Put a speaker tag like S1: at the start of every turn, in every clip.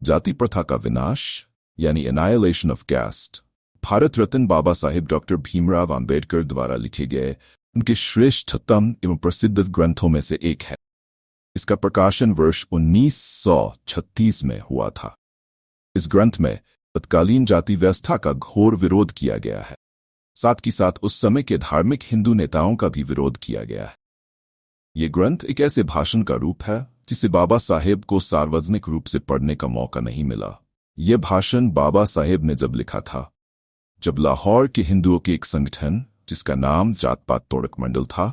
S1: जाति प्रथा का विनाश यानी annihilation of caste Bharat Ratna Baba Saheb doctor Bhimrao Ambedkar द्वारा लिखे गए उनके श्रेष्ठतम एवं प्रसिद्ध ग्रंथों में से एक है। इसका प्रकाशन वर्ष 1936 में हुआ था। इस ग्रंथ में तत्कालीन जाति व्यवस्था का घोर विरोध किया गया है। साथ ही साथ उस समय के धार्मिक हिंदू नेताओं का भी विरोध किया गया है। ये ग्रंथ एक ऐसे भाषण का रूप है जिसे बाबा साहेब को सार्वजनिक रूप से पढ़ने का मौका नहीं मिला। यह भाषण बाबा साहेब ने जब लिखा था जब लाहौर के हिंदुओं के एक संगठन जिसका नाम जात पात तोड़क मंडल था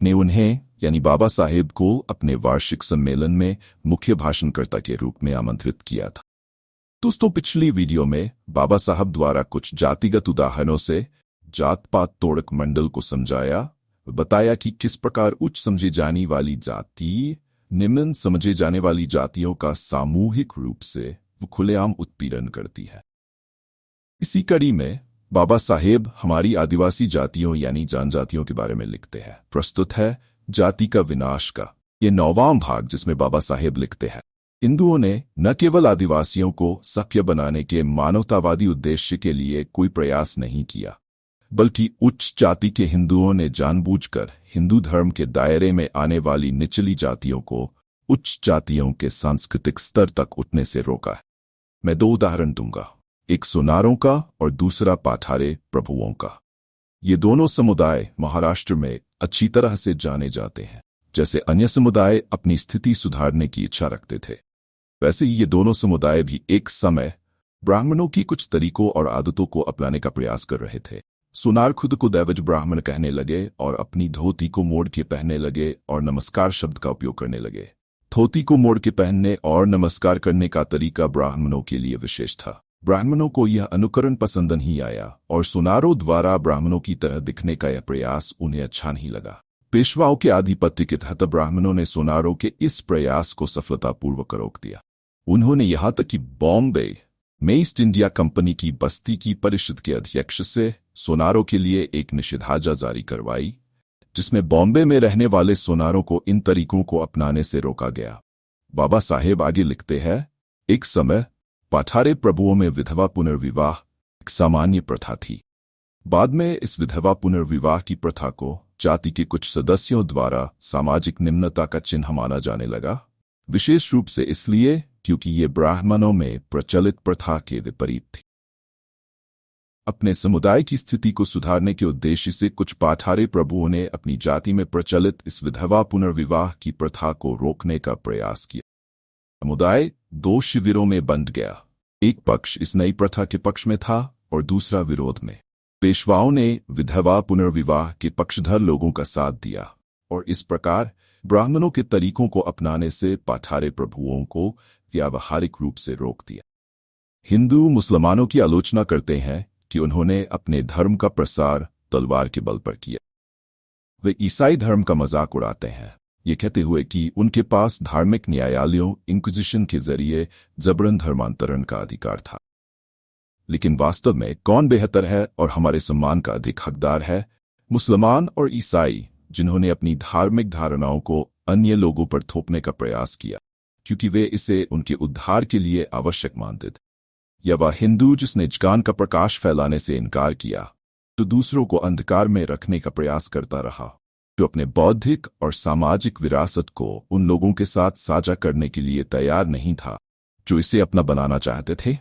S1: ने उन्हें यानी बाबा साहेब को अपने वार्षिक सम्मेलन में मुख्य भाषणकर्ता के रूप में आमंत्रित किया था। दोस्तों, पिछली वीडियो में बाबा साहब द्वारा कुछ जातिगत उदाहरणों से जात पात तोड़क मंडल को समझाया, बताया कि किस प्रकार उच्च समझी जाने वाली जाति निम्न समझे जाने वाली जातियों का सामूहिक रूप से वो खुलेआम उत्पीड़न करती है। इसी कड़ी में बाबा साहेब हमारी आदिवासी जातियों यानी जनजातियों के बारे में लिखते हैं। प्रस्तुत है जाति का विनाश का ये 9वां भाग, जिसमें बाबा साहेब लिखते हैं हिंदुओं ने न केवल आदिवासियों को सभ्य बनाने के मानवतावादी उद्देश्य के लिए कोई प्रयास नहीं किया, बल्कि उच्च जाति के हिंदुओं ने जानबूझकर हिंदू धर्म के दायरे में आने वाली निचली जातियों को उच्च जातियों के सांस्कृतिक स्तर तक उठने से रोका है। मैं 2 उदाहरण दूंगा, एक सोनारों का और दूसरा पाठारे प्रभुओं का। ये दोनों समुदाय महाराष्ट्र में अच्छी तरह से जाने जाते हैं। जैसे अन्य समुदाय अपनी स्थिति सुधारने की इच्छा रखते थे, वैसे ही ये दोनों समुदाय भी एक समय ब्राह्मणों की कुछ तरीकों और आदतों को अपनाने का प्रयास कर रहे थे। सोनार खुद को दैवज ब्राह्मण कहने लगे और अपनी धोती को मोड़ के पहनने लगे और नमस्कार शब्द का उपयोग करने लगे। धोती को मोड़ के पहनने और नमस्कार करने का तरीका ब्राह्मणों के लिए विशेष था। ब्राह्मणों को यह अनुकरण पसंद नहीं आया और सोनारों द्वारा ब्राह्मणों की तरह दिखने का यह प्रयास उन्हें अच्छा नहीं लगा। पेशवाओं के आधिपत्य के तहत ब्राह्मणों ने सोनारों के इस प्रयास को सफलतापूर्वक रोक दिया। उन्होंने यहाँ तक कि बॉम्बे में ईस्ट इंडिया कंपनी की बस्ती की परिषद के अध्यक्ष से सोनारों के लिए एक निषेधाज्ञा जारी करवाई, जिसमें बॉम्बे में रहने वाले सोनारों को इन तरीकों को अपनाने से रोका गया। बाबा साहेब आगे लिखते हैं, एक समय पाठारे प्रभुओं में विधवा पुनर्विवाह एक सामान्य प्रथा थी। बाद में इस विधवा पुनर्विवाह की प्रथा को जाति के कुछ सदस्यों द्वारा सामाजिक निम्नता का चिन्ह माना जाने लगा, विशेष रूप से इसलिए क्योंकि ये ब्राह्मणों में प्रचलित प्रथा के विपरीत थी। अपने समुदाय की स्थिति को सुधारने के उद्देश्य से कुछ पाठारे प्रभुओं ने अपनी जाति में प्रचलित इस विधवा पुनर्विवाह की प्रथा को रोकने का प्रयास किया। समुदाय 2 शिविरों में बंट गया। एक पक्ष इस नई प्रथा के पक्ष में था और दूसरा विरोध में। पेशवाओं ने विधवा पुनर्विवाह के पक्षधर लोगों का साथ दिया और इस प्रकार ब्राह्मणों के तरीकों को अपनाने से पाठारे प्रभुओं को व्यावहारिक रूप से रोक दिया। हिंदू मुसलमानों की आलोचना करते हैं कि उन्होंने अपने धर्म का प्रसार तलवार के बल पर किया। वे ईसाई धर्म का मजाक उड़ाते हैं, ये कहते हुए कि उनके पास धार्मिक न्यायालयों इंक्विजिशन के जरिए जबरन धर्मांतरण का अधिकार था। लेकिन वास्तव में कौन बेहतर है और हमारे सम्मान का अधिक हकदार है, मुसलमान और ईसाई जिन्होंने अपनी धार्मिक धारणाओं को अन्य लोगों पर थोपने का प्रयास किया क्योंकि वे इसे उनके उद्धार के लिए आवश्यक मानते थे, या वह हिंदू जिसने ज्ञान का प्रकाश फैलाने से इनकार किया तो दूसरों को अंधकार में रखने का प्रयास करता रहा, जो अपने बौद्धिक और सामाजिक विरासत को उन लोगों के साथ साझा करने के लिए तैयार नहीं था जो इसे अपना बनाना चाहते थे।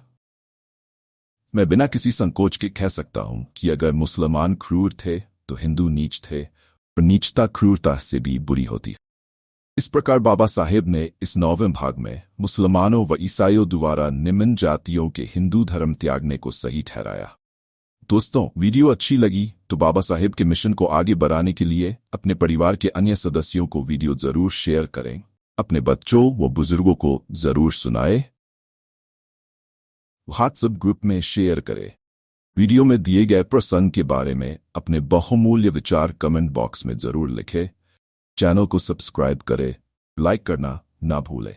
S1: मैं बिना किसी संकोच के कह सकता हूं कि अगर मुसलमान क्रूर थे तो हिंदू नीच थे और नीचता क्रूरता से भी बुरी होती है। इस प्रकार बाबा साहेब ने इस 9वें भाग में मुसलमानों व ईसाइयों द्वारा निम्न जातियों के हिंदू धर्म त्यागने को सही ठहराया। दोस्तों, वीडियो अच्छी लगी तो बाबा साहेब के मिशन को आगे बढ़ाने के लिए अपने परिवार के अन्य सदस्यों को वीडियो जरूर शेयर करें। अपने बच्चों व बुजुर्गों को जरूर सुनाएं। व्हाट्सएप ग्रुप में शेयर करें। वीडियो में दिए गए प्रसंग के बारे में अपने बहुमूल्य विचार कमेंट बॉक्स में जरूर लिखें। चैनल को सब्सक्राइब करें, लाइक करना ना भूलें।